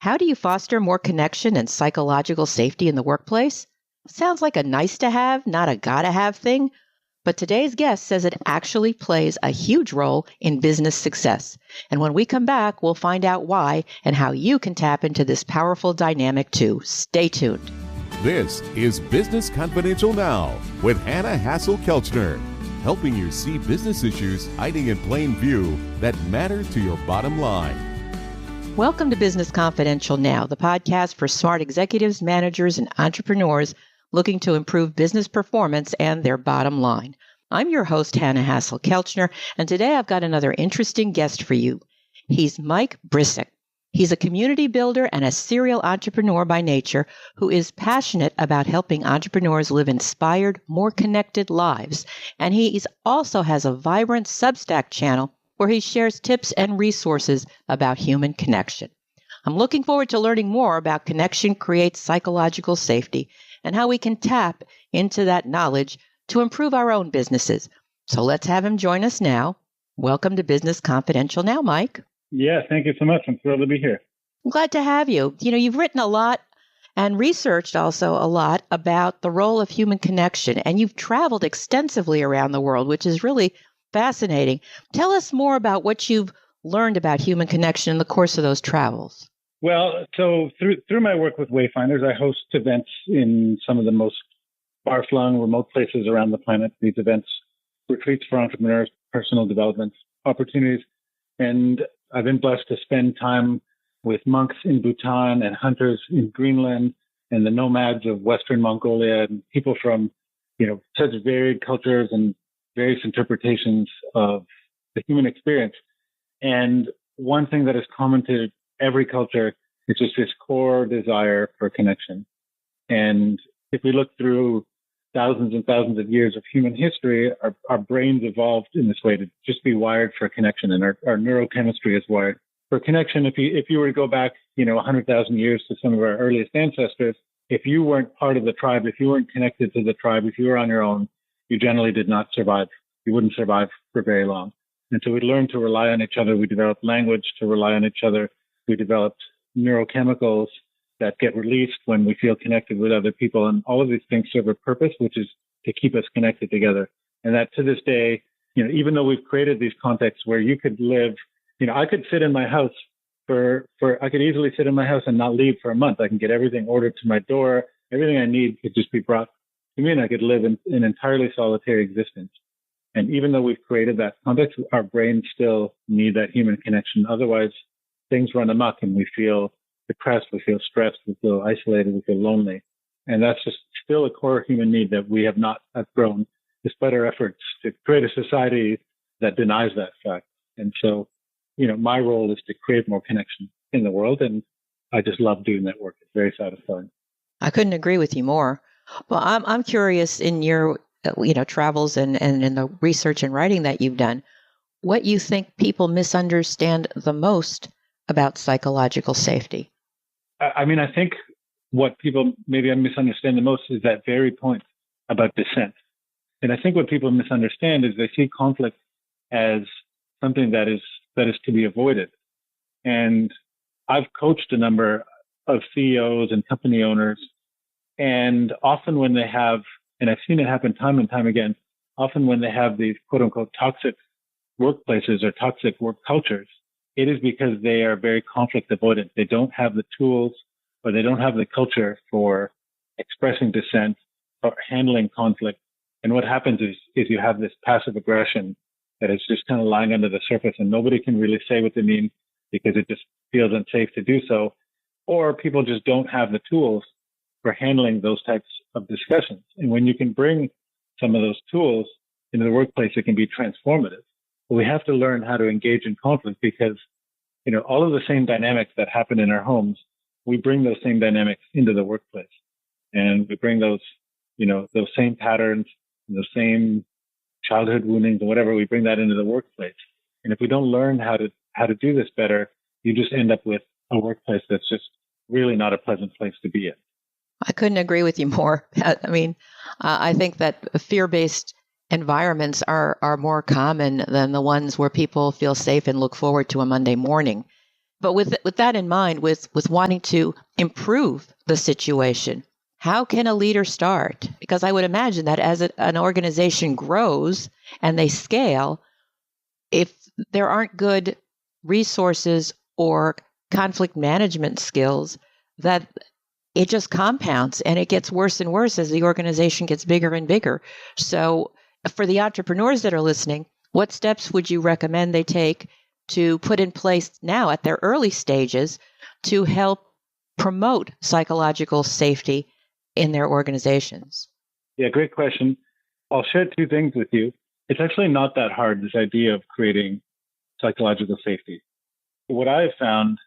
How do you foster more connection and psychological safety in the workplace? Sounds like a nice to have, not a gotta have thing. But today's guest says it actually plays a huge role in business success. And when we come back, we'll find out why and how you can tap into this powerful dynamic too. Stay tuned. This is Business Confidential Now with Hannah Hasl-Kelchner, helping you see business issues hiding in plain view that matter to your bottom line. Welcome to Business Confidential Now, the podcast for smart executives, managers, and entrepreneurs looking to improve business performance and their bottom line. I'm your host, Hannah Hasl-Kelchner, and today I've got another interesting guest for you. He's Mike Brcic. He's a community builder and a serial entrepreneur by nature who is passionate about helping entrepreneurs live inspired, more connected lives. And he also has a vibrant Substack channel where he shares tips and resources about human connection. I'm looking forward to learning more about connection creates psychological safety and how we can tap into that knowledge to improve our own businesses. So let's have him join us now. Welcome to Business Confidential Now, Mike. Yeah, thank you so much. I'm thrilled to be here. I'm glad to have you. You've written a lot and researched also a lot about the role of human connection, and you've traveled extensively around the world, which is really fascinating. Tell us more about what you've learned about human connection in the course of those travels. Well, so through my work with Wayfinders, I host events in some of the most far-flung, remote places around the planet. These events, retreats for entrepreneurs, personal development opportunities, and I've been blessed to spend time with monks in Bhutan and hunters in Greenland and the nomads of Western Mongolia and people from, such varied cultures and various interpretations of the human experience. And one thing that is common to every culture is just this core desire for connection. And if we look through thousands and thousands of years of human history, our brains evolved in this way to just be wired for connection, and our neurochemistry is wired for connection. If you were to go back, 100,000 years to some of our earliest ancestors, if you weren't part of the tribe, if you weren't connected to the tribe, if you were on your own, you generally did not survive. You wouldn't survive for very long. And so we learned to rely on each other. We developed language to rely on each other. We developed neurochemicals that get released when we feel connected with other people. And all of these things serve a purpose, which is to keep us connected together. And that to this day, even though we've created these contexts where you could live, I could sit in my house I could easily sit in my house and not leave for a month. I can get everything ordered to my door. Everything I need could just be brought to me, and I could live in an entirely solitary existence. And even though we've created that context, our brains still need that human connection. Otherwise, things run amok and we feel depressed, we feel stressed, we feel isolated, we feel lonely. And that's just still a core human need that we have not outgrown, despite our efforts to create a society that denies that fact. And so, my role is to create more connection in the world. And I just love doing that work. It's very satisfying. I couldn't agree with you more. Well, I'm curious in your, travels and in the research and writing that you've done, what you think people misunderstand the most about psychological safety. I think what people maybe misunderstand the most is that very point about dissent. And I think what people misunderstand is they see conflict as something that is to be avoided. And I've coached a number of CEOs and company owners, and often when they have, and I've seen it happen time and time again, often when they have these quote unquote toxic workplaces or toxic work cultures, it is because they are very conflict avoidant. They don't have the tools or they don't have the culture for expressing dissent or handling conflict. And what happens is you have this passive aggression that is just kind of lying under the surface and nobody can really say what they mean because it just feels unsafe to do so. Or people just don't have the tools for handling those types of discussions. And when you can bring some of those tools into the workplace, it can be transformative. But we have to learn how to engage in conflict because, all of the same dynamics that happen in our homes, we bring those same dynamics into the workplace. And we bring those same patterns, those same childhood woundings or whatever, we bring that into the workplace. And if we don't learn how to do this better, you just end up with a workplace that's just really not a pleasant place to be in. I couldn't agree with you more. I think that fear-based environments are more common than the ones where people feel safe and look forward to a Monday morning. But with that in mind, with wanting to improve the situation, how can a leader start? Because I would imagine that as an organization grows and they scale, if there aren't good resources or conflict management skills, that it just compounds and it gets worse and worse as the organization gets bigger and bigger. So for the entrepreneurs that are listening, what steps would you recommend they take to put in place now at their early stages to help promote psychological safety in their organizations? Yeah, great question. I'll share two things with you. It's actually not that hard, this idea of creating psychological safety. What I've found,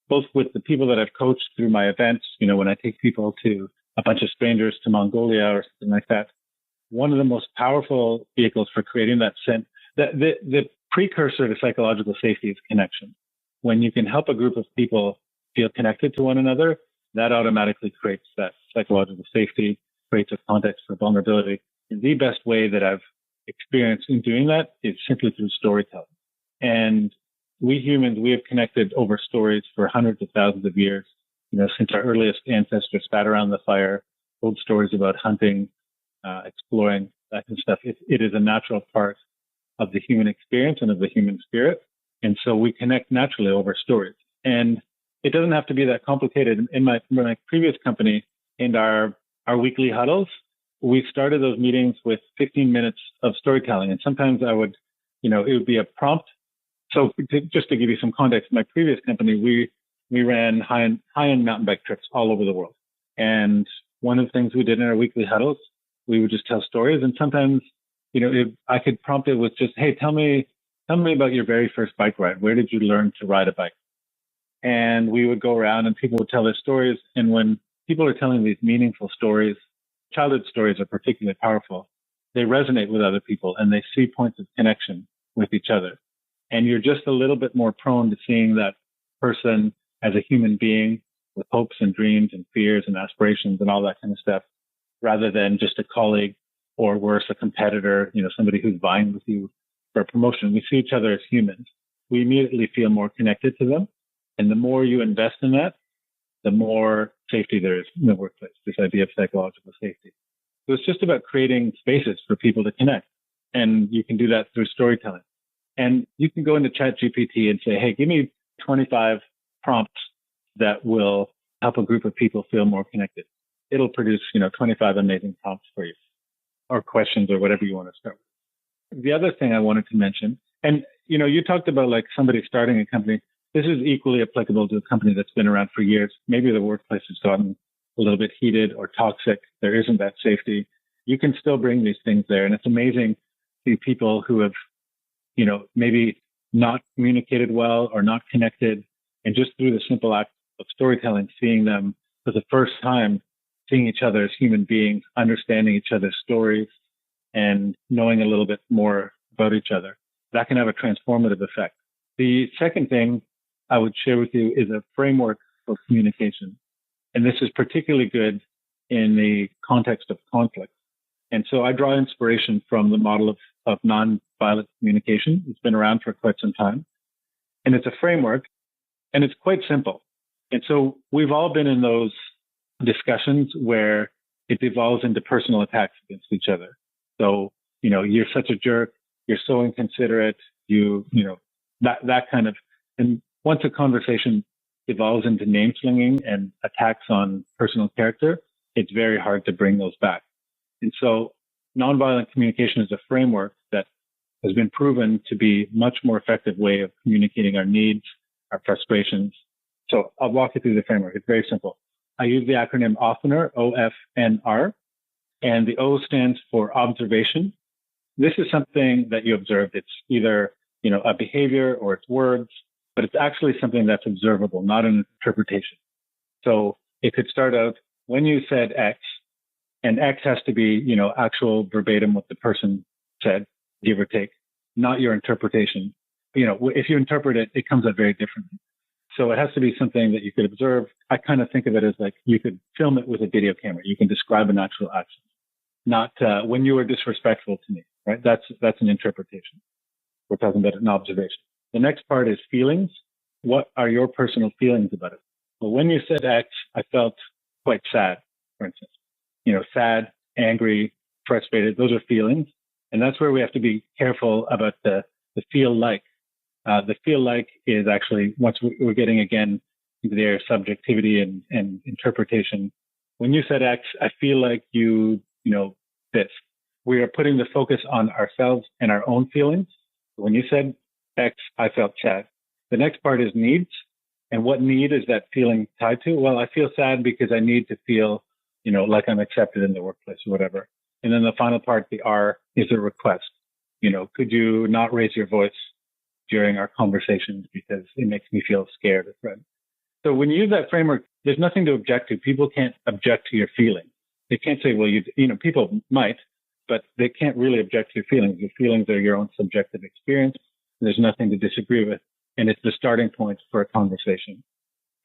both with the people that I've coached through my events, when I take people to a bunch of strangers to Mongolia or something like that, one of the most powerful vehicles for creating that sense, the precursor to psychological safety is connection. When you can help a group of people feel connected to one another, that automatically creates that psychological safety, creates a context for vulnerability. And the best way that I've experienced in doing that is simply through storytelling. And we humans, we have connected over stories for hundreds of thousands of years. Since our earliest ancestors sat around the fire, told stories about hunting, exploring, that kind of stuff. It is a natural part of the human experience and of the human spirit. And so we connect naturally over stories. And it doesn't have to be that complicated. In my previous company, in our weekly huddles, we started those meetings with 15 minutes of storytelling. And sometimes I would, it would be a prompt. So just to give you some context, my previous company, we ran high-end mountain bike trips all over the world. And one of the things we did in our weekly huddles, we would just tell stories. And sometimes, I could prompt it with just, hey, tell me about your very first bike ride. Where did you learn to ride a bike? And we would go around and people would tell their stories. And when people are telling these meaningful stories, childhood stories are particularly powerful. They resonate with other people and they see points of connection with each other. And you're just a little bit more prone to seeing that person as a human being with hopes and dreams and fears and aspirations and all that kind of stuff, rather than just a colleague or worse, a competitor, somebody who's vying with you for a promotion. We see each other as humans. We immediately feel more connected to them. And the more you invest in that, the more safety there is in the workplace, this idea of psychological safety. So it's just about creating spaces for people to connect. And you can do that through storytelling. And you can go into ChatGPT and say, hey, give me 25 prompts that will help a group of people feel more connected. It'll produce, 25 amazing prompts for you, or questions, or whatever you want to start with. The other thing I wanted to mention, and, you talked about like somebody starting a company. This is equally applicable to a company that's been around for years. Maybe the workplace has gotten a little bit heated or toxic. There isn't that safety. You can still bring these things there. And it's amazing to see people who have, maybe not communicated well or not connected. And just through the simple act of storytelling, seeing them for the first time, seeing each other as human beings, understanding each other's stories, and knowing a little bit more about each other. That can have a transformative effect. The second thing I would share with you is a framework of communication. And this is particularly good in the context of conflict. And so I draw inspiration from the model of nonviolent communication. It's been around for quite some time. And it's a framework, and it's quite simple. And so we've all been in those discussions where it devolves into personal attacks against each other. So, you're such a jerk, you're so inconsiderate, that kind of, and once a conversation evolves into name slinging and attacks on personal character, it's very hard to bring those back. And so nonviolent communication is a framework that has been proven to be a much more effective way of communicating our needs, our frustrations. So I'll walk you through the framework. It's very simple. I use the acronym OFNR, OFNR, and the O stands for observation. This is something that you observed. It's either, a behavior or it's words, but it's actually something that's observable, not an interpretation. So it could start out when you said X, and X has to be, actual verbatim what the person said, give or take, not your interpretation. If you interpret it, it comes out very differently. So it has to be something that you could observe. I kind of think of it as like you could film it with a video camera. You can describe an actual action, not when you were disrespectful to me, right? That's an interpretation. We're talking about an observation. The next part is feelings. what are your personal feelings about it? Well, when you said X, I felt quite sad, for instance. Sad, angry, frustrated, those are feelings. And that's where we have to be careful about the feel like. The feel like is actually, once we're getting again into their subjectivity and interpretation. When you said X, I feel like this. We are putting the focus on ourselves and our own feelings. When you said X, I felt sad. The next part is needs. And what need is that feeling tied to? Well, I feel sad because I need to feel, like I'm accepted in the workplace or whatever. And then the final part, the R, is a request. Could you not raise your voice during our conversations because it makes me feel scared or threatened? So when you use that framework, there's nothing to object to. People can't object to your feelings. They can't say, well, people might, but they can't really object to your feelings. Your feelings are your own subjective experience. There's nothing to disagree with. And it's the starting point for a conversation.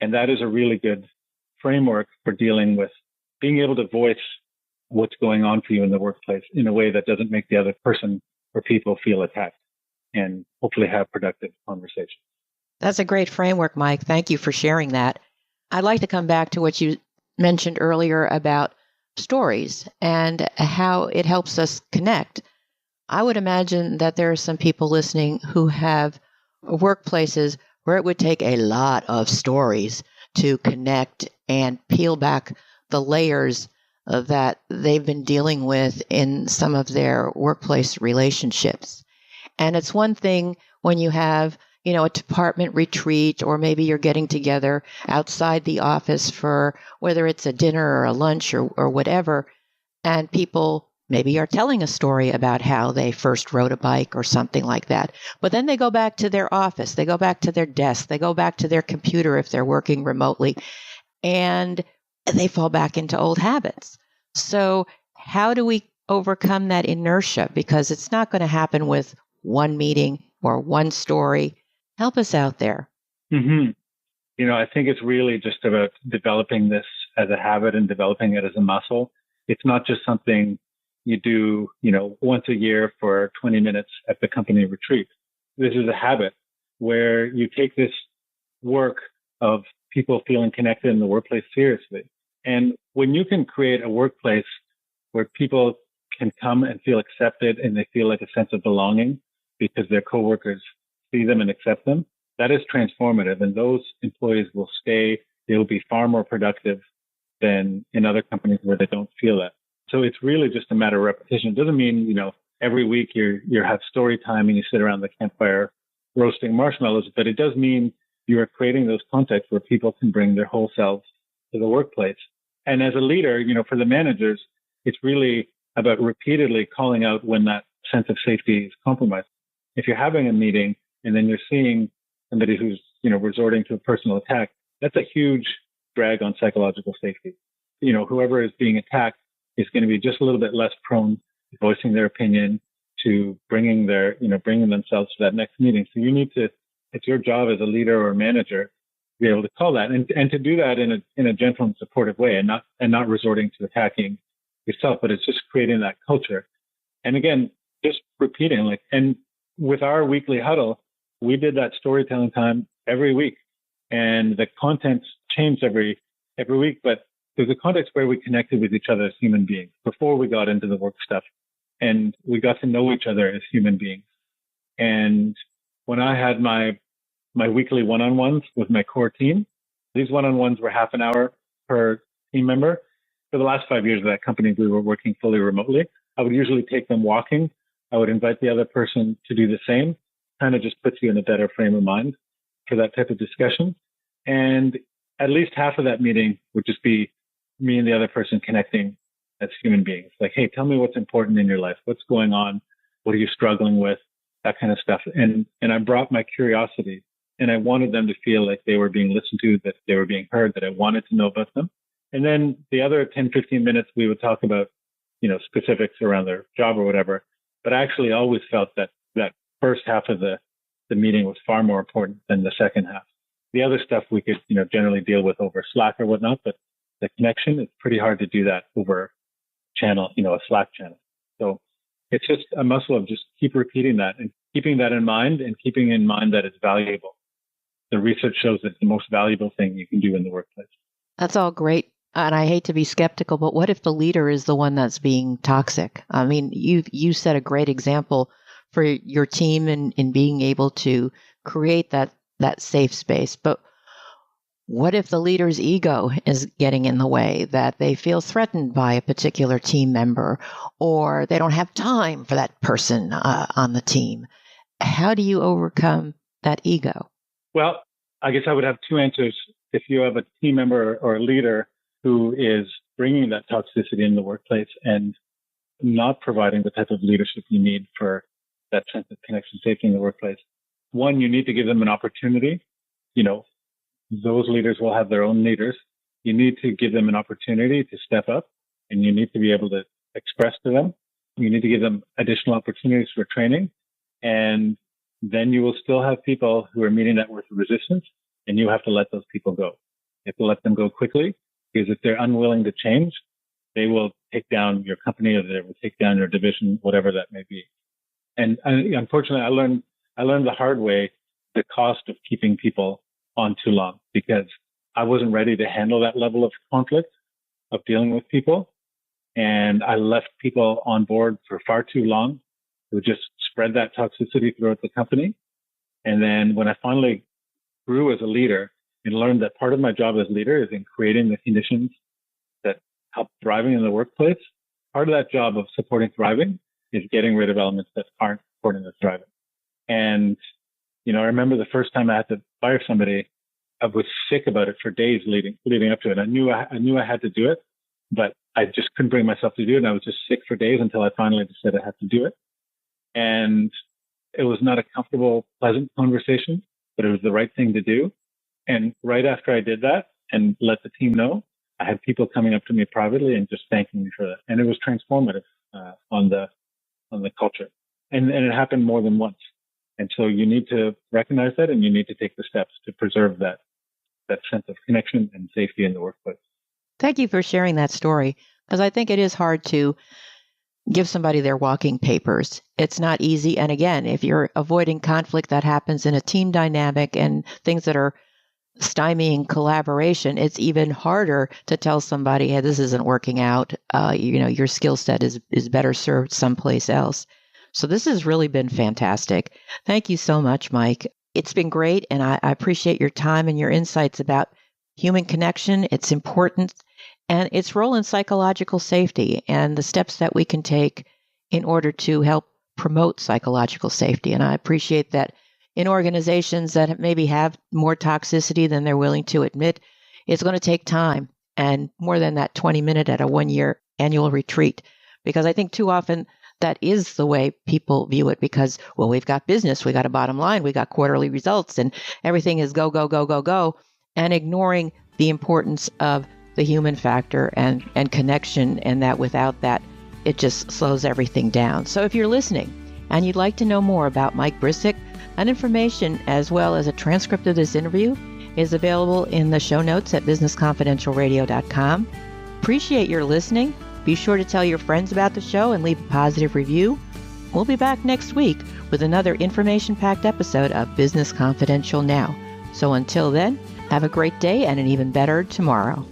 And that is a really good framework for dealing with being able to voice what's going on for you in the workplace in a way that doesn't make the other person or people feel attacked, and hopefully have productive conversations. That's a great framework, Mike. Thank you for sharing that. I'd like to come back to what you mentioned earlier about stories and how it helps us connect. I would imagine that there are some people listening who have workplaces where it would take a lot of stories to connect and peel back the layers that they've been dealing with in some of their workplace relationships. And it's one thing when you have, a department retreat, or maybe you're getting together outside the office for whether it's a dinner or a lunch or whatever, and people maybe are telling a story about how they first rode a bike or something like that. But then they go back to their office, they go back to their desk, they go back to their computer if they're working remotely, and they fall back into old habits. So how do we overcome that inertia? Because it's not going to happen with one meeting or one story. Help us out there. Mm-hmm. I think it's really just about developing this as a habit and developing it as a muscle. It's not just something you do, once a year for 20 minutes at the company retreat. This is a habit where you take this work of people feeling connected in the workplace seriously. And when you can create a workplace where people can come and feel accepted and they feel like a sense of belonging because their coworkers see them and accept them, that is transformative. And those employees will stay. They will be far more productive than in other companies where they don't feel that. So it's really just a matter of repetition. It doesn't mean, every week you have story time and you sit around the campfire roasting marshmallows, but it does mean you are creating those contexts where people can bring their whole selves to the workplace. And as a leader, for the managers, it's really about repeatedly calling out when that sense of safety is compromised. If you're having a meeting and then you're seeing somebody who's, resorting to a personal attack, that's a huge drag on psychological safety. Whoever is being attacked is going to be just a little bit less prone to voicing their opinion, to bringing themselves to that next meeting. So it's your job as a leader or a manager to be able to call that and to do that in a gentle and supportive way, and not resorting to attacking yourself, but it's just creating that culture. And again, just repeating, and with our weekly huddle, we did that storytelling time every week, and the content changed every week, but there's a context where we connected with each other as human beings before we got into the work stuff, and we got to know each other as human beings. And when I had my weekly one-on-ones with my core team, these one-on-ones were half an hour per team member. For the last 5 years of that company, we were working fully remotely. I would usually take them walking. I would invite the other person to do the same. Kind of just puts you in a better frame of mind for that type of discussion. And at least half of that meeting would just be me and the other person connecting as human beings. Like, hey, tell me what's important in your life. What's going on? What are you struggling with? That kind of stuff. And I brought my curiosity, and I wanted them to feel like they were being listened to, that they were being heard, that I wanted to know about them. And then the other 10, 15 minutes, we would talk about, specifics around their job or whatever. But I actually always felt that first half of the meeting was far more important than the second half. The other stuff we could, generally deal with over Slack or whatnot, but the connection, it's pretty hard to do that over channel, a Slack channel. So it's just a muscle of just keep repeating that and keeping that in mind, and keeping in mind that it's valuable. the research shows it's the most valuable thing you can do in the workplace. That's all great. And I hate to be skeptical, but what if the leader is the one that's being toxic? I mean, you set a great example for your team in being able to create that safe space. But what if the leader's ego is getting in the way, that they feel threatened by a particular team member, or they don't have time for that person on the team? How do you overcome that ego? Well, I guess I would have two answers. If you have a team member or a leader who is bringing that toxicity in the workplace and not providing the type of leadership you need for that sense of connection, safety in the workplace, one, you need to give them an opportunity. Those leaders will have their own leaders. You need to give them an opportunity to step up, and you need to be able to express to them. You need to give them additional opportunities for training. And then you will still have people who are meeting that with resistance, and you have to let those people go. You have to let them go quickly, because if they're unwilling to change, they will take down your company, or they will take down your division, whatever that may be. And unfortunately, I learned the hard way the cost of keeping people on too long, because I wasn't ready to handle that level of conflict of dealing with people. And I left people on board for far too long, who just spread that toxicity throughout the company. And then when I finally grew as a leader and learned that part of my job as leader is in creating the conditions that help thriving in the workplace, part of that job of supporting thriving is getting rid of elements that aren't supporting the thriving. And I remember the first time I had to fire somebody, I was sick about it for days leading up to it. I knew I had to do it, but I just couldn't bring myself to do it. And I was just sick for days until I finally decided I had to do it. And it was not a comfortable, pleasant conversation, but it was the right thing to do. And right after I did that and let the team know, I had people coming up to me privately and just thanking me for that. And it was transformative on the culture. And it happened more than once. And so you need to recognize that, and you need to take the steps to preserve that sense of connection and safety in the workplace. Thank you for sharing that story, because I think it is hard to give somebody their walking papers. It's not easy. And again, if you're avoiding conflict that happens in a team dynamic and things that are stymieing collaboration, it's even harder to tell somebody, hey, this isn't working out. Your skill set is better served someplace else. So this has really been fantastic. Thank you so much, Mike. It's been great, and I appreciate your time and your insights about human connection, its importance, and its role in psychological safety, and the steps that we can take in order to help promote psychological safety. And I appreciate that in organizations that maybe have more toxicity than they're willing to admit, it's going to take time, and more than that 20-minute at a 1-year annual retreat, because I think too often that is the way people view it, because, well, we've got business, we got a bottom line, we got quarterly results, and everything is go, go, go, go, go, and ignoring the importance of the human factor and connection, and that without that, it just slows everything down. So if you're listening and you'd like to know more about Mike Brcic, and information as well as a transcript of this interview is available in the show notes at businessconfidentialradio.com. Appreciate your listening. Be sure to tell your friends about the show and leave a positive review. We'll be back next week with another information-packed episode of Business Confidential Now. So until then, have a great day and an even better tomorrow.